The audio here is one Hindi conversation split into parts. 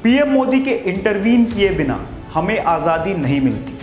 पीएम मोदी के इंटरवीन किए बिना हमें आज़ादी नहीं मिलती।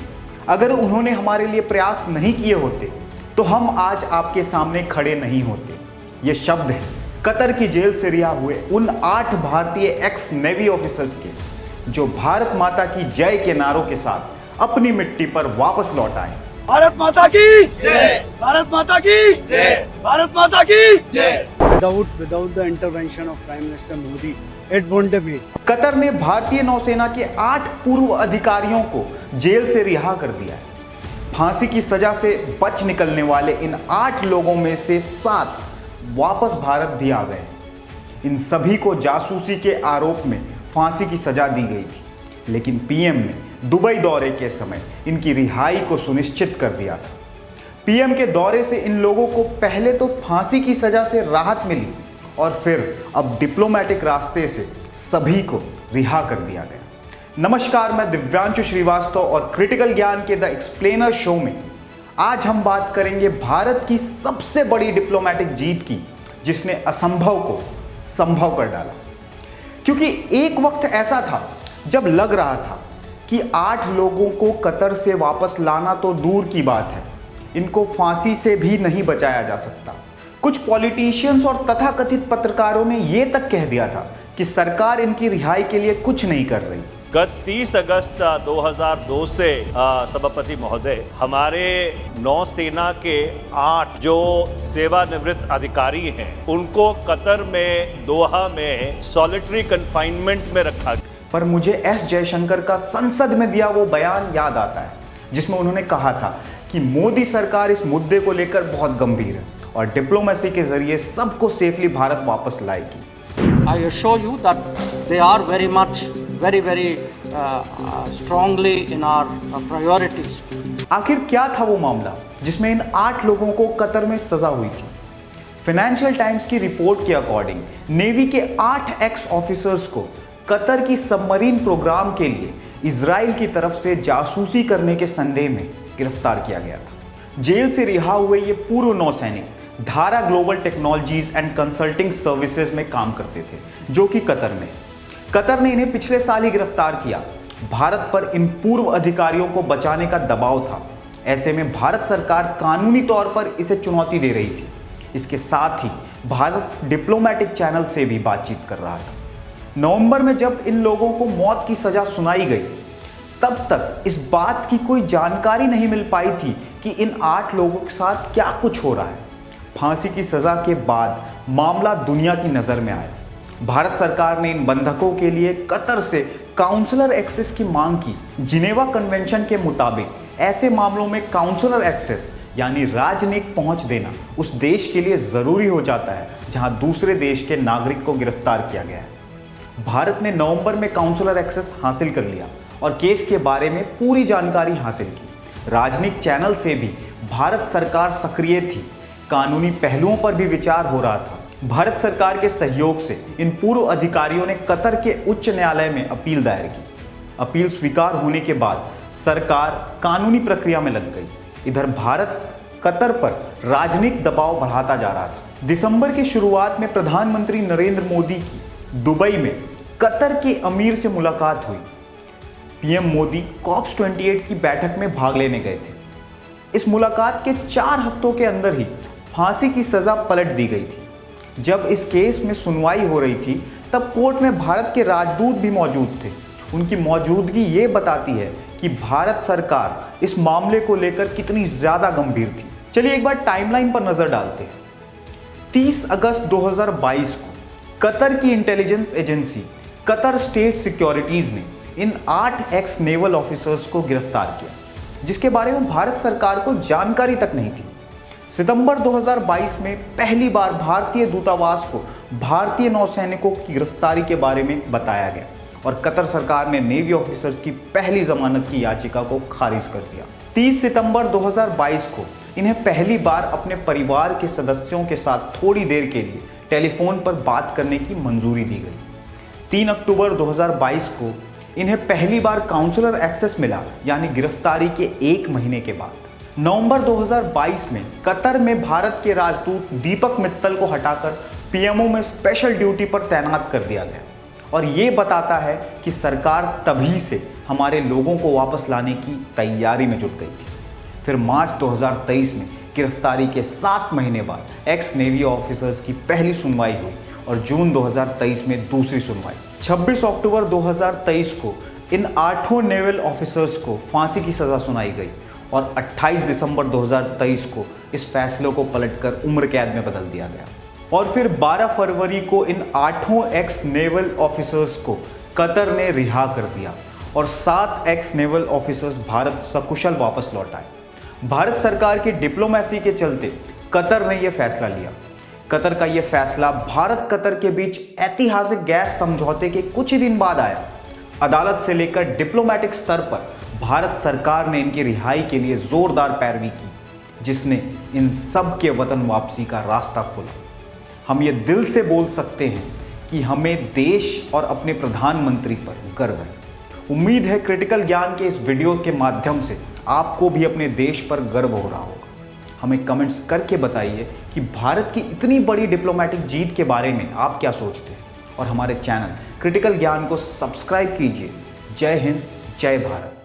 अगर उन्होंने हमारे लिए प्रयास नहीं किए होते तो हम आज आपके सामने खड़े नहीं होते। ये शब्द है कतर की जेल से रिहा हुए उन 8 भारतीय एक्स नेवी ऑफिसर्स के जो भारत माता की जय के नारों के साथ अपनी मिट्टी पर वापस लौट आए। भारत माता की जय, भारत माता की जय, भारत माता की जय। Without the intervention of Prime Minister Modi, it wouldn't be. Qatar ने भारतीय नौसेना के 8 पूर्व अधिकारियों को जेल से रिहा कर दिया है। फांसी की सजा से बच निकलने वाले इन 8 लोगों में से 7 वापस भारत भी आ गए। इन सभी को जासूसी के आरोप में फांसी की सजा दी गई थी, लेकिन पीएम ने दुबई दौरे के समय इनकी रिहाई को सुनिश्चित कर दिया था। पीएम के दौरे से इन लोगों को पहले तो फांसी की सजा से राहत मिली और फिर अब डिप्लोमेटिक रास्ते से सभी को रिहा कर दिया गया। नमस्कार, मैं दिव्यांशु श्रीवास्तव और क्रिटिकल ज्ञान के द एक्सप्लेनर शो में आज हम बात करेंगे भारत की सबसे बड़ी डिप्लोमेटिक जीत की, जिसने असंभव को संभव कर डाला। क्योंकि एक वक्त ऐसा था जब लग रहा था कि 8 लोगों को कतर से वापस लाना तो दूर की बात है, इनको फांसी से भी नहीं बचाया जा सकता। कुछ पॉलिटिशियंस और तथाकथित पत्रकारों ने यह तक कह दिया था कि सरकार इनकी रिहाई के लिए कुछ नहीं कर रही। गत 30 अगस्त 2002 से सभापति महोदय, हमारे नौसेना के 8 जो सेवानिवृत्त अधिकारी हैं उनको कतर में दोहा में सॉलिटरी कंफाइनमेंट में रखा गया। पर मुझे एस जयशंकर का संसद में दिया वो बयान याद आता है, जिसमें उन्होंने कहा था कि मोदी सरकार इस मुद्दे को लेकर बहुत गंभीर है और डिप्लोमेसी के जरिए सबको सेफली भारत वापस लाएगी। I assure you that they are very much, very strongly in our priorities. आखिर क्या था वो मामला जिसमें इन 8 लोगों को कतर में सजा हुई थी? फाइनेंशियल टाइम्स की रिपोर्ट के अकॉर्डिंग नेवी के 8 एक्स ऑफिसर्स को कतर की सबमरीन प्रोग्राम के लिए इजराइल की तरफ से जासूसी करने के संदेह में गिरफ्तार किया गया था। जेल से रिहा हुए ये पूर्व नौसैनिक धारा global technologies and consulting services में काम करते थे, जो कि कतर में। कतर ने इन्हें पिछले साल ही गिरफ्तार किया। भारत पर इन पूर्व अधिकारियों को बचाने का दबाव था। ऐसे में भारत सरकार कानूनी तौर पर इसे चुनौती दे रही थी। इसके साथ ही भारत डिप्लोमेटिक चैनल से भी बातचीत कर रहा था। नवंबर में जब इन लोगों को मौत की सजा सुनाई गई, तब तक इस बात की कोई जानकारी नहीं मिल पाई थी कि इन 8 लोगों के साथ क्या कुछ हो रहा है। फांसी की सजा के बाद मामला दुनिया की नज़र में आया। भारत सरकार ने इन बंधकों के लिए कतर से काउंसलर एक्सेस की मांग की। जिनेवा कन्वेंशन के मुताबिक ऐसे मामलों में काउंसलर एक्सेस यानी राजनयिक पहुंच देना उस देश के लिए ज़रूरी हो जाता है जहां दूसरे देश के नागरिक को गिरफ्तार किया गया है। भारत ने नवंबर में काउंसलर एक्सेस हासिल कर लिया और केस के बारे में पूरी जानकारी हासिल की। राजनीतिक चैनल से भी भारत सरकार सक्रिय थी। कानूनी पहलुओं पर भी विचार हो रहा था। भारत सरकार के सहयोग से इन पूर्व अधिकारियों ने कतर के उच्च न्यायालय में अपील दायर की। अपील स्वीकार होने के बाद सरकार कानूनी प्रक्रिया में लग गई। इधर भारत कतर पर राजनीतिक दबाव बढ़ाता जा रहा था। दिसंबर की शुरुआत में प्रधानमंत्री नरेंद्र मोदी की दुबई में कतर के अमीर से मुलाकात हुई। पीएम मोदी कॉप्स 28 की बैठक में भाग लेने गए थे। इस मुलाकात के 4 हफ्तों के अंदर ही फांसी की सजा पलट दी गई थी। जब इस केस में सुनवाई हो रही थी, तब कोर्ट में भारत के राजदूत भी मौजूद थे। उनकी मौजूदगी ये बताती है कि भारत सरकार इस मामले को लेकर कितनी ज़्यादा गंभीर थी। चलिए एक बार टाइमलाइन पर नज़र डालते हैं। 30 अगस्त 2022 को कतर की intelligence agency Qatar state securities ने इन 8 एक्स नेवल ऑफिसर्स को गिरफ्तार किया, जिसके बारे में भारत सरकार को जानकारी तक नहीं थी। सितंबर 2022 में पहली बार भारतीय दूतावास को भारतीय नौसैनिकों की गिरफ्तारी के बारे में बताया गया और कतर सरकार ने नेवी ऑफिसर्स की पहली जमानत की याचिका को खारिज कर दिया। 30 सितंबर 2022 को इन्हें पहली बार अपने परिवार के सदस्यों के साथ थोड़ी देर के लिए टेलीफोन पर बात करने की मंजूरी दी गई। 3 अक्टूबर 2022 को इन्हें पहली बार काउंसलर एक्सेस मिला, यानी गिरफ्तारी के 1 महीने के बाद। नवंबर 2022 में कतर में भारत के राजदूत दीपक मित्तल को हटाकर पीएमओ में स्पेशल ड्यूटी पर तैनात कर दिया गया और ये बताता है कि सरकार तभी से हमारे लोगों को वापस लाने की तैयारी में जुट गई थी। फिर मार्च 2023 में गिरफ्तारी के 7 महीने बाद एक्स नेवी ऑफिसर्स की पहली सुनवाई हुई और जून 2023 में दूसरी सुनवाई। 26 अक्टूबर 2023 को इन 8 नेवल ऑफिसर्स को फांसी की सज़ा सुनाई गई और 28 दिसंबर 2023 को इस फैसले को पलटकर उम्र कैद में बदल दिया गया। और फिर 12 फरवरी को इन 8 एक्स नेवल ऑफिसर्स को कतर ने रिहा कर दिया और 7 एक्स नेवल ऑफिसर्स भारत सकुशल वापस लौट आए। भारत सरकार की डिप्लोमेसी के चलते कतर ने यह फैसला लिया। कतर का यह फैसला भारत कतर के बीच ऐतिहासिक गैस समझौते के कुछ ही दिन बाद आया। अदालत से लेकर डिप्लोमेटिक स्तर पर भारत सरकार ने इनकी रिहाई के लिए जोरदार पैरवी की, जिसने इन सब के वतन वापसी का रास्ता खोला। हम ये दिल से बोल सकते हैं कि हमें देश और अपने प्रधानमंत्री पर गर्व है। उम्मीद है क्रिटिकल ज्ञान के इस वीडियो के माध्यम से आपको भी अपने देश पर गर्व हो रहा होगा। हमें कमेंट्स करके बताइए कि भारत की इतनी बड़ी डिप्लोमेटिक जीत के बारे में आप क्या सोचते हैं और हमारे चैनल क्रिटिकल ज्ञान को सब्सक्राइब कीजिए। जय हिंद, जय भारत।